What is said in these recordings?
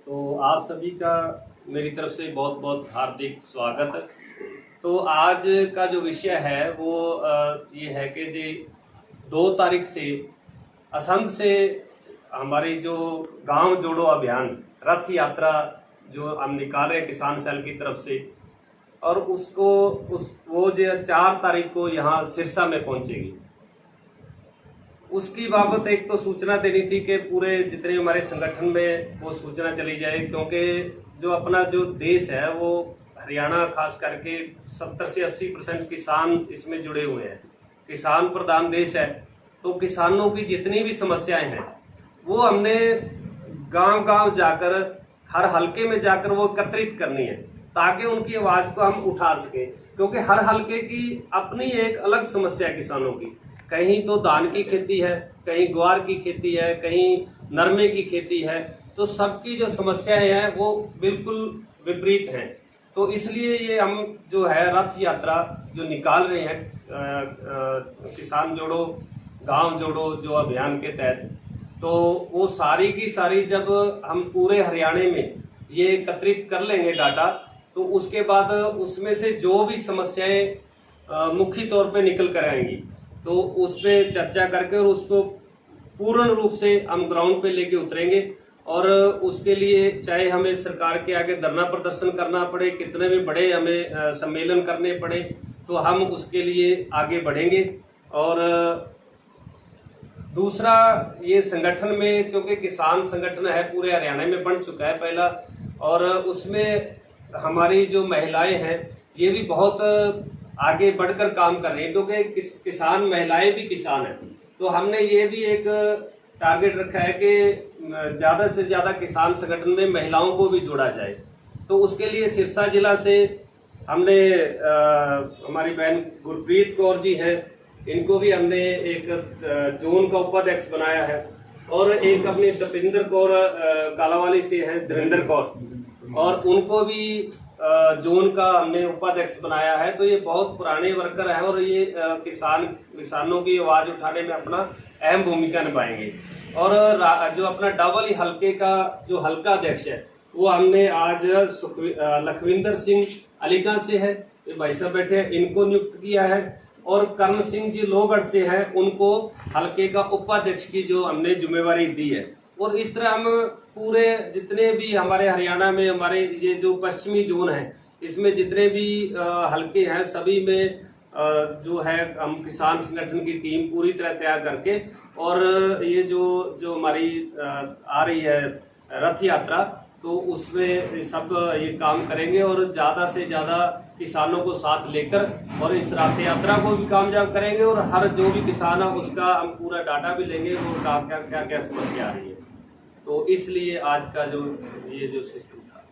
तो आप सभी का मेरी तरफ से बहुत बहुत हार्दिक स्वागत। तो आज का जो विषय है वो ये है कि जी 2 तारीख से असंध से हमारी जो गांव जोड़ो अभियान रथ यात्रा जो हम निकाल रहे हैं किसान सेल की तरफ से, और वो जो 4 तारीख को यहाँ सिरसा में पहुंचेगी। उसकी बाबत एक तो सूचना देनी थी कि पूरे जितने हमारे संगठन में वो सूचना चली जाए, क्योंकि जो अपना जो देश है वो हरियाणा खास करके 70 से 80% किसान इसमें जुड़े हुए हैं। किसान प्रधान देश है, तो किसानों की जितनी भी समस्याएं हैं वो हमने गांव-गांव जाकर हर हलके में जाकर वो एकत्रित करनी है, ताकि उनकी आवाज को हम उठा सके। क्योंकि हर हलके की अपनी एक अलग समस्या है किसानों की। कहीं तो धान की खेती है, कहीं ग्वार की खेती है, कहीं नरमे की खेती है, तो सबकी जो समस्याएं हैं वो बिल्कुल विपरीत हैं। तो इसलिए ये हम जो है रथ यात्रा जो निकाल रहे हैं किसान जोड़ो गांव जोड़ो जो अभियान के तहत, तो वो सारी की सारी जब हम पूरे हरियाणा में ये एकत्रित कर लेंगे डाटा, तो उसके बाद उसमें से जो भी समस्याएं मुख्य तौर पे निकल कर आएंगी, तो उस पर चर्चा करके और उसको पूर्ण रूप से हम ग्राउंड पे लेके उतरेंगे। और उसके लिए चाहे हमें सरकार के आगे धरना प्रदर्शन करना पड़े, कितने भी बड़े हमें सम्मेलन करने पड़े, तो हम उसके लिए आगे बढ़ेंगे। और दूसरा, ये संगठन में क्योंकि किसान संगठन है पूरे हरियाणा में बन चुका है पहला, और उसमें हमारी जो महिलाएं हैं ये भी बहुत आगे बढ़कर काम कर रही है, क्योंकि किसान महिलाएं भी किसान हैं। तो हमने ये भी एक टारगेट रखा है कि ज़्यादा से ज़्यादा किसान संगठन में महिलाओं को भी जोड़ा जाए। तो उसके लिए सिरसा जिला से हमने हमारी बहन गुरप्रीत कौर जी हैं, इनको भी हमने एक जोन का उपाध्यक्ष बनाया है, और एक अपनी दपिंदर कौर कालावाली से है, धीरेन्द्र कौर, और उनको भी जोन का हमने उपाध्यक्ष बनाया है। तो ये बहुत पुराने वर्कर हैं और ये किसानों की आवाज उठाने में अपना अहम भूमिका निभाएंगे। और जो अपना डबल हलके का जो हलका अध्यक्ष है वो हमने आज लखविंदर सिंह अलीका से है, ये भाई साहब बैठे हैं, इनको नियुक्त किया है। और कर्ण सिंह जी लोहगढ़ से हैं, उनको हलके का उपाध्यक्ष की जो हमने जिम्मेवारी दी है। और इस तरह हम पूरे जितने भी हमारे हरियाणा में हमारे ये जो पश्चिमी जोन है, इसमें जितने भी हलके हैं सभी में जो है हम किसान संगठन की टीम पूरी तरह तैयार करके, और ये जो हमारी आ रही है रथ यात्रा, तो उसमें सब ये काम करेंगे और ज़्यादा से ज़्यादा किसानों को साथ लेकर और इस रथ यात्रा को भी कामयाब करेंगे। और हर जो भी किसान है उसका हम पूरा डाटा भी लेंगे और क्या क्या समस्या आ रही है। तो इसलिए आज का ये जो सिस्टम था।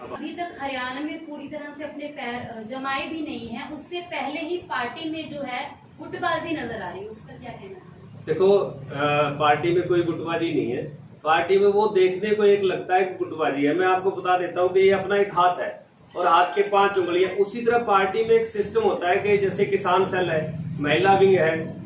अभी तक हरियाणा में पूरी तरह से अपने पैर जमाए भी नहीं है, उससे पहले ही पार्टी में जो है गुटबाजी नजर आ रही है, उस पर क्या कहना चाहिए? देखो, पार्टी में कोई गुटबाजी नहीं है। पार्टी में वो देखने को एक लगता है गुटबाजी है। मैं आपको बता देता हूँ कि ये अपना एक हाथ है और हाथ के 5 उंगलियां। उसी तरह पार्टी में एक सिस्टम होता है कि जैसे किसान सेल है, महिला विंग है,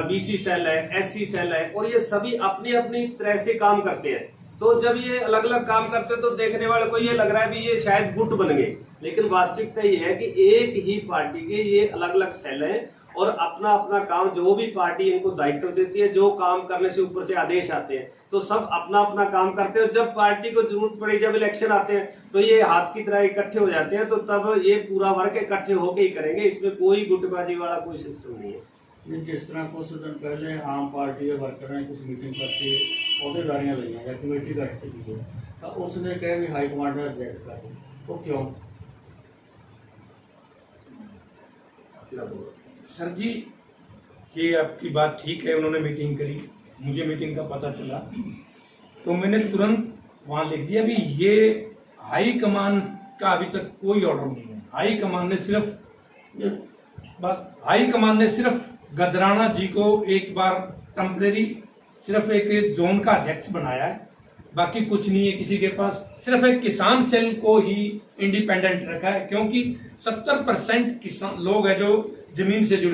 बीसी सेल है, एससी सेल है, और ये सभी अपनी अपनी तरह से काम करते हैं। तो जब ये अलग अलग काम करते हैं तो देखने वाले को ये लग रहा है भी ये शायद गुट बन गए, लेकिन वास्तविकता ये है कि एक ही पार्टी के ये अलग अलग सेल हैं और अपना अपना काम, जो भी पार्टी इनको दायित्व देती है, जो काम करने से ऊपर से आदेश आते हैं, तो सब अपना अपना काम करते हैं। जब पार्टी को जरूरत पड़ी, जब इलेक्शन आते हैं, तो ये हाथ की तरह इकट्ठे हो जाते हैं। तो तब ये पूरा वर्ग इकट्ठे होकर ही करेंगे, इसमें कोई गुटबाजी वाला कोई सिस्टम नहीं है। जिस तरह कुछ दिन पहले आम पार्टी के वर्कर ने कुछ मीटिंग करके अहदेदारियां ली या कमेटी गठित की है, तो उसने कहा भी हाईकमांड ने रिजेक्ट कर दी, वो क्यों? सर जी, ये आपकी बात ठीक है, उन्होंने मीटिंग करी, मुझे मीटिंग का पता चला, तो मैंने तुरंत वहाँ लिख दिया भी ये हाई कमान का अभी तक कोई ऑर्डर नहीं है। हाई कमान ने सिर्फ गदराना जी को एक बार टेम्परेरी सिर्फ एक जोन का अध्यक्ष बनाया है, बाकी कुछ नहीं है किसी के पास। सिर्फ एक किसान सेल को ही इंडिपेंडेंट रखा है, क्योंकि 70% किसान लोग हैं जो जमीन से जुड़े।